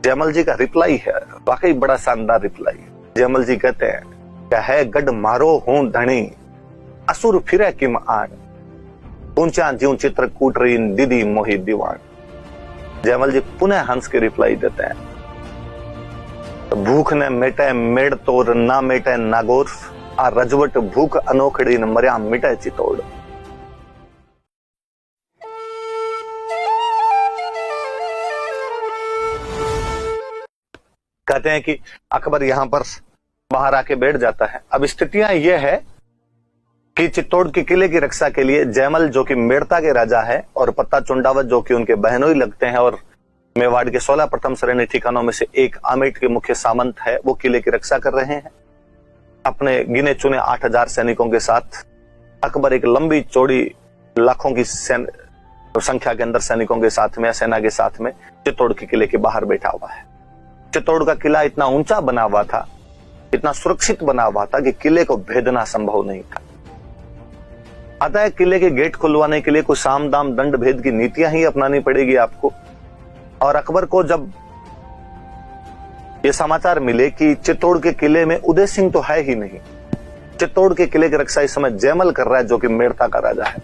जयमल जी का रिप्लाई है, वाकई बड़ा शानदार रिप्लाई है। जयमल जी कहते हैं, क्या है गढ़ मारो हूं धनी, असुर फिरे किम आन, ऊंचा ज्यों चित्र कूट रही दीदी मोही दीवान। जयमल जी पुनः हंस के रिप्लाई देते हैं, भूख ने मेटे मेड़ तोड़, ना मेटे नागोर, आ रजवट भूख अनोखड़ी न मर्या मिटे चितोड़। कहते हैं कि अकबर यहां पर बाहर आके बैठ जाता है। अब स्थितियां यह है कि चित्तौड़ के किले की रक्षा के लिए जयमल जो कि मेड़ता के राजा है और पत्ता चुंडावत जो कि उनके बहनोई लगते हैं और मेवाड़ के 16 प्रथम श्रेणी ठिकानों में से एक आमेट के मुख्य सामंत है, वो किले की रक्षा कर रहे हैं। अपने गिने चुने 8000 सैनिकों के साथ अकबर एक लंबी चौड़ी लाखों की संख्या के अंदर सैनिकों के साथ में, सेना के साथ में चित्तौड़ के किले के बाहर बैठा हुआ है। चित्तौड़ का किला इतना ऊंचा बना हुआ था, इतना सुरक्षित बना हुआ था कि किले को भेदना संभव नहीं था। अतः किले के गेट खुलवाने के लिए कुछ साम दाम दंड भेद की नीतियां ही अपनानी पड़ेगी आपको। और अकबर को जब ये समाचार मिले कि चित्तौड़ के किले में उदय सिंह तो है ही नहीं, चित्तौड़ के किले की रक्षा इस समय जयमल कर रहा है जो कि मेड़ता का राजा है।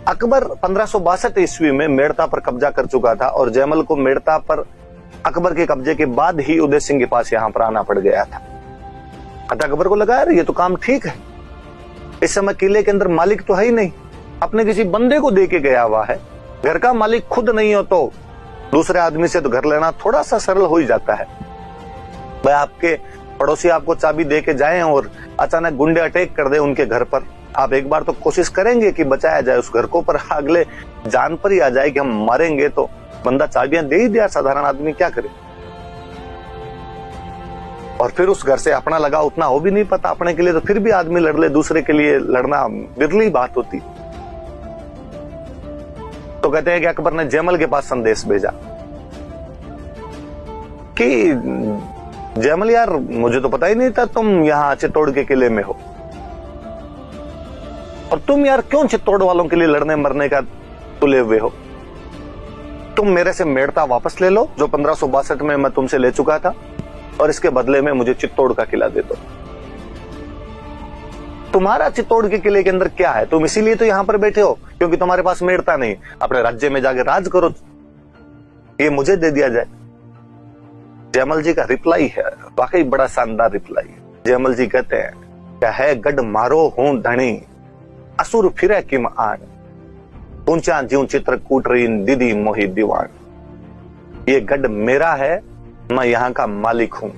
अकबर 1562 ईस्वी में मेड़ता पर कब्जा कर चुका था और जयमल को मेड़ता पर अकबर के कब्जे के बाद ही उदय सिंह के पास यहां पर आना पड़ गया था। अतः अकबर को लगा यार ये तो काम ठीक है, इस समय किले के अंदर मालिक तो है ही नहीं, अपने किसी बंदे को दे के गया हुआ है। घर का मालिक खुद नहीं हो तो दूसरे आदमी से तो घर लेना थोड़ा सा सरल हो ही जाता है। भाई आपके पड़ोसी आपको चाबी दे के जाए और अचानक गुंडे अटैक कर दे उनके घर पर, आप एक बार तो कोशिश करेंगे कि बचाया जाए उस घर को, पर अगले जान पर ही आ जाए कि हम मारेंगे तो बंदा चाबियां दे ही दिया, साधारण आदमी क्या करे। और फिर उस घर से अपना लगा उतना हो भी नहीं पता, अपने के लिए तो फिर भी आदमी लड़ ले, दूसरे के लिए लड़ना बिरली बात होती। तो कहते हैं कि अकबर ने जयमल के पास संदेश भेजा कि जयमल यार मुझे तो पता ही नहीं था तुम यहां चित्तौड़ के किले में हो, और तुम यार क्यों चित्तौड़ वालों के लिए लड़ने मरने का तुले हुए हो। तुम मेरे से मेड़ता वापस ले लो जो 1562 में मैं तुमसे ले चुका था, और इसके बदले में मुझे चित्तौड़ का किला दे दो। तुम्हारा चित्तौड़ के किले के अंदर क्या है, तुम इसीलिए तो यहां पर बैठे हो क्योंकि तुम्हारे पास मेड़ता नहीं, अपने राज्य में जाके राज करो, ये मुझे दे दिया जाए। जयमल जी का रिप्लाई है, वाकई बड़ा शानदार रिप्लाई है। जयमल जी कहते हैं, क्या है गढ़ मारो हूं धनी, असुर फिरे किम आन, ऊंचा ज्यों चित्र कूट रही दीदी मोही दीवान। ये गढ़ मेरा है, मैं यहाँ का मालिक हूं।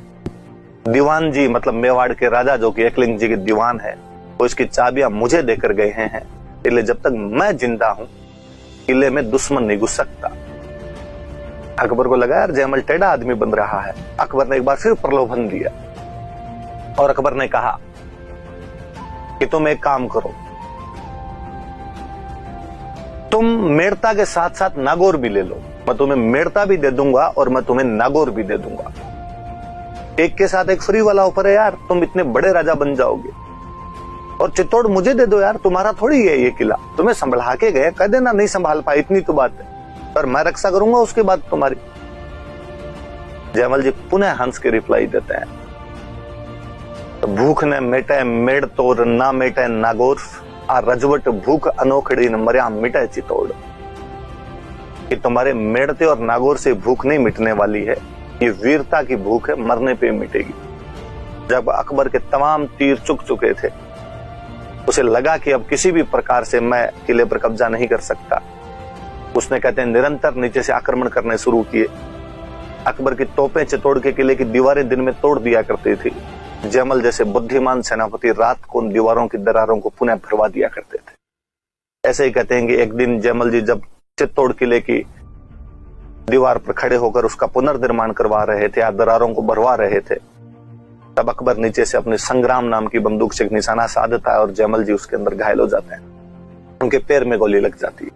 दीवान जी मतलब मेवाड़ के राजा जो कि एकलिंग जी के दीवान है, वो इसकी चाबियां मुझे देकर गए हैं, इसलिए जब तक मैं जिंदा हूं किले में दुश्मन नहीं घुस सकता। अकबर को लगा यार जयमल टेढ़ा आदमी बन रहा है। अकबर ने एक बार फिर प्रलोभन दिया और अकबर ने कहा कि तुम एक काम करो, तुम मेड़ता के साथ साथ नागौर भी ले लो, मैं तुम्हें मेड़ता भी दे दूंगा और मैं तुम्हें नागौर भी दे दूंगा। एक के साथ एक फ्री वाला ऑफर है यार, तुम इतने बड़े राजा बन जाओगे। और चित्तौड़ मुझे दे दो यार, तुम्हारा थोड़ी है ये किला, तुम्हें संभला के गए, कह देना नहीं संभाल पाए, इतनी तो बात है, पर मैं रक्षा करूंगा उसके बाद तुम्हारी। जयमल जी पुनः हंस के रिप्लाई देते हैं, तो भूख ने मेटे मेड़ तोड़, ना मेटे नागौर, आ रजवट भूख अनोखड़ी न मर्या मिटे चितौड़। कि तुम्हारे मेड़ते और नागौर से भूख नहीं मिटने वाली है, ये वीरता की भूख है, मरने पे मिटेगी। जब अकबर के तमाम तीर चुक चुके थे, उसे लगा कि अब किसी भी प्रकार से मैं किले पर कब्जा नहीं कर सकता, उसने कहते हैं निरंतर नीचे से आक्रमण करने शुरू किए। अकबर की तोपें चित्तौड़ के किले की दीवारें दिन में तोड़ दिया करती थी। जयमल जैसे बुद्धिमान सेनापति रात को उन दीवारों की दरारों को पुनः भरवा दिया करते थे। ऐसे ही कहते हैं कि एक दिन जयमल जी जब चित्तौड़ किले की दीवार पर खड़े होकर उसका पुनर्निर्माण करवा रहे थे या दरारों को भरवा रहे थे, तब अकबर नीचे से अपनी संग्राम नाम की बंदूक से एक निशाना साधता है और जयमल जी उसके अंदर घायल हो जाते हैं, उनके पैर में गोली लग जाती है।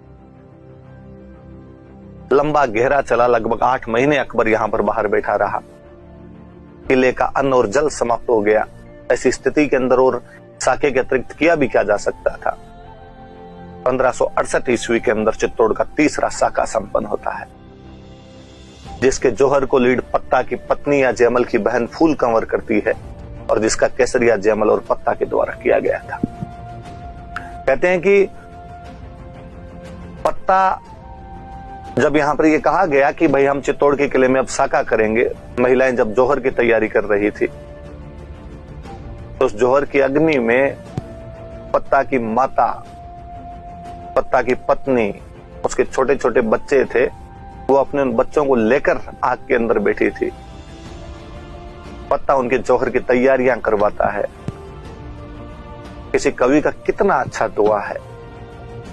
लंबा गहरा चला, लगभग 8 महीने अकबर यहां पर बाहर बैठा रहा। किले का अन्न और जल समाप्त हो गया। ऐसी स्थिति के अंदर और साके के अतिरिक्त किया भी क्या जा सकता था। 1568 ईस्वी के अंदर चित्तौड़ का तीसरा साका संपन्न होता है। जिसके जौहर को लीड पत्ता की पत्नी या जयमल की बहन फूल कंवर करती है और जिसका केसरिया जयमल और पत्ता के द्वारा किया गया था। कहते हैं कि पत्ता, जब यहां पर यह कहा गया कि भाई हम चित्तौड़ के किले में अब साका करेंगे, महिलाएं जब जौहर की तैयारी कर रही थी तो उस जौहर की अग्नि में पत्ता की माता, पत्ता की पत्नी, उसके छोटे छोटे बच्चे थे, वो अपने उन बच्चों को लेकर आग के अंदर बैठी थी। पत्ता उनके जौहर की तैयारियां करवाता है। किसी कवि का कितना अच्छा दुआ है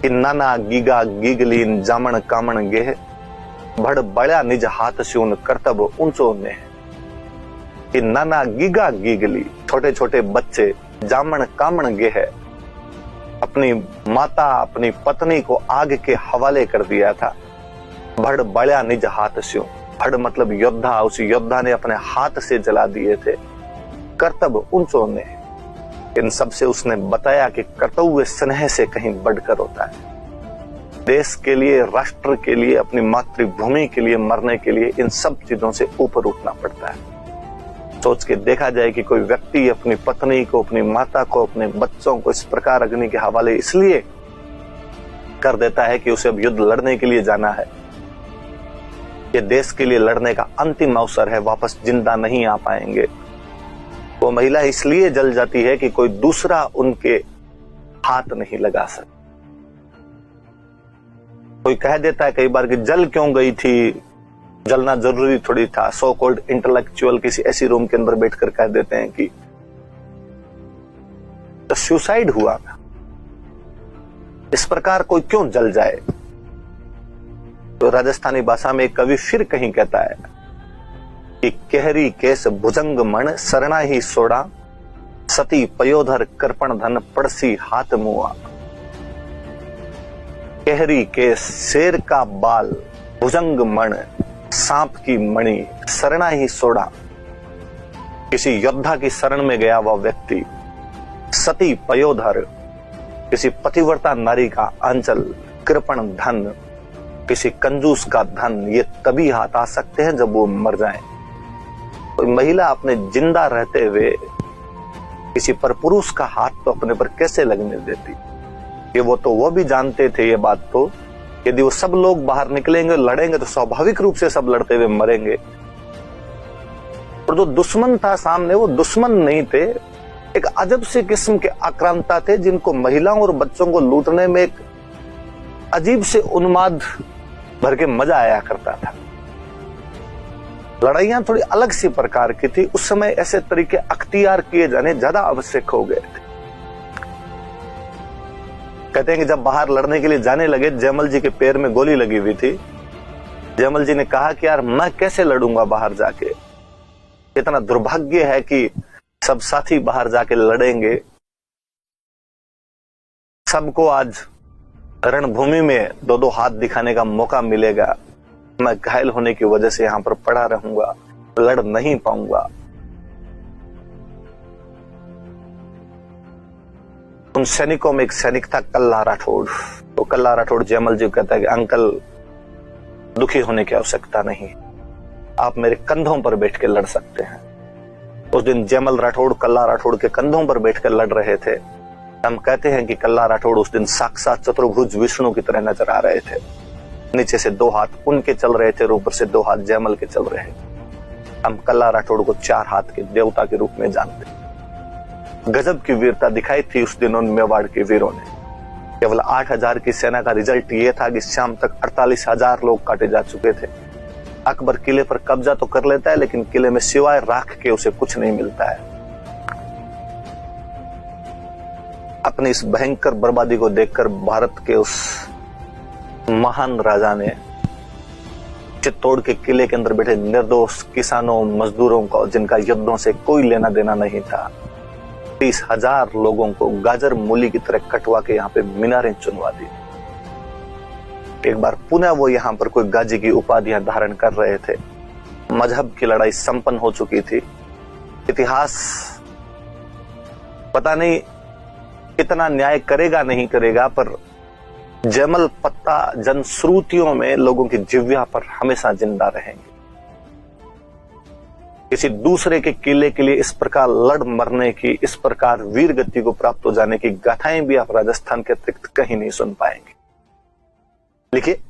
कि नाना गीगा गीगलीन जामन कामन गेह भड़ बड़ा निज हाथ स्यून कर्तव्य ऊंचो ने, कि नाना गीगा गीगली, छोटे छोटे बच्चे, जामन कामन गेह, अपनी माता अपनी पत्नी को आग के हवाले कर दिया था। भड़ बड़ा निज हाथ स्यूं, भड़ मतलब योद्धा, उस योद्धा ने अपने हाथ से जला दिए थे। कर्तव्य ऊंचो ने, इन सब से उसने बताया कि कर्तव्य स्नेह से कहीं बढ़कर होता है। देश के लिए, राष्ट्र के लिए, अपनी मातृभूमि के लिए मरने के लिए इन सब चीजों से ऊपर उठना पड़ता है। सोच के देखा जाए कि कोई व्यक्ति अपनी पत्नी को, अपनी माता को, अपने बच्चों को इस प्रकार अग्नि के हवाले इसलिए कर देता है कि उसे अब युद्ध लड़ने के लिए जाना है, ये देश के लिए लड़ने का अंतिम अवसर है, वापस जिंदा नहीं आ पाएंगे। वो महिला इसलिए जल जाती है कि कोई दूसरा उनके हाथ नहीं लगा सकता। कोई कह देता है कई बार कि जल क्यों गई थी, जलना जरूरी थोड़ी था। सो कॉल्ड इंटेलेक्चुअल किसी ऐसी रूम के अंदर बैठकर कह देते हैं कि तो सुसाइड हुआ, इस प्रकार कोई क्यों जल जाए। तो राजस्थानी भाषा में एक कवि फिर कहीं कहता है कि केहरी केस भुजंग मण सरना ही सोड़ा, सती पयोधर कर्पण धन पड़सी हाथ मुआ। केहरी केस, शेर का बाल, भुजंग मण, सांप की मणि, शरणा ही सोड़ा, किसी योद्धा की शरण में गया वह व्यक्ति। सती पयोधर, किसी पतिव्रता नारी का आंचल, कृपण धन, किसी कंजूस का धन, ये तभी हाथ आ सकते हैं जब वो मर जाएं। कोई महिला अपने जिंदा रहते हुए किसी परपुरुष का हाथ तो अपने पर कैसे लगने देती। ये वो भी जानते थे ये बात, तो यदि वो सब लोग बाहर निकलेंगे, लड़ेंगे तो स्वाभाविक रूप से सब लड़ते हुए मरेंगे। और जो दुश्मन था सामने, वो दुश्मन नहीं थे, एक अजब से किस्म के आक्रांता थे जिनको महिलाओं और बच्चों को लूटने में एक अजीब से उन्माद भर के मजा आया करता था। लड़ाइयां थोड़ी अलग सी प्रकार की थी। उस समय ऐसे तरीके अख्तियार किए जाने ज्यादा आवश्यक हो गए थे। कहते हैं कि जब बाहर लड़ने के लिए जाने लगे, जयमल जी के पैर में गोली लगी हुई थी। जयमल जी ने कहा कि यार मैं कैसे लड़ूंगा बाहर जाके, इतना दुर्भाग्य है कि सब साथी बाहर जाके लड़ेंगे, सबको आज रणभूमि में दो दो हाथ दिखाने का मौका मिलेगा, मैं घायल होने की वजह से यहां पर पड़ा रहूंगा, लड़ नहीं पाऊंगा। उन सैनिकों में एक सैनिक था कल्ला राठौड़। तो कल्ला राठौड़ जयमल जी को कहता है कि अंकल दुखी होने की आवश्यकता नहीं, आप मेरे कंधों पर बैठ के लड़ सकते हैं। उस दिन जयमल राठौड़ कल्ला राठौड़ के कंधों पर बैठकर लड़ रहे थे। हम कहते हैं कि कल्ला राठौड़ उस दिन साक्षात चतुर्भुज विष्णु की तरह नजर आ रहे थे। नीचे से दो हाथ उनके चल रहे थे और ऊपर से दो हाथ जयमल के चल रहे। हम कल्ला राठौड़ को चार हाथ के देवता के रूप में जानते। गजब की वीरता दिखाई थी उस दिन उन मेवाड़ के वीरों ने। केवल 8000 की सेना का रिजल्ट ये था कि शाम तक 48,000 लोग काटे जा चुके थे। अकबर किले पर कब्जा तो कर लेता है, लेकिन किले में सिवाय राख के उसे कुछ नहीं मिलता है। अपनी इस भयंकर बर्बादी को देखकर भारत के उस महान राजा ने चित्तौड़ के किले के अंदर बैठे निर्दोष किसानों मजदूरों को, जिनका युद्धों से कोई लेना देना नहीं था, 30,000 लोगों को गाजर मूली की तरह कटवा के यहाँ पे मीनारें चुनवा दी। एक बार पुनः वो यहाँ पर कोई गाजी की उपाधियां धारण कर रहे थे। मजहब की लड़ाई संपन्न हो चुकी थी। इतिहास पता नहीं कितना न्याय करेगा नहीं करेगा, पर जयमल पत्ता जनश्रुतियों में लोगों की जिह्वा पर हमेशा जिंदा रहेंगे। किसी दूसरे के किले के लिए इस प्रकार लड़ मरने की, इस प्रकार वीर गति को प्राप्त हो जाने की गाथाएं भी आप राजस्थान के अतिरिक्त कहीं नहीं सुन पाएंगे। लिखिए,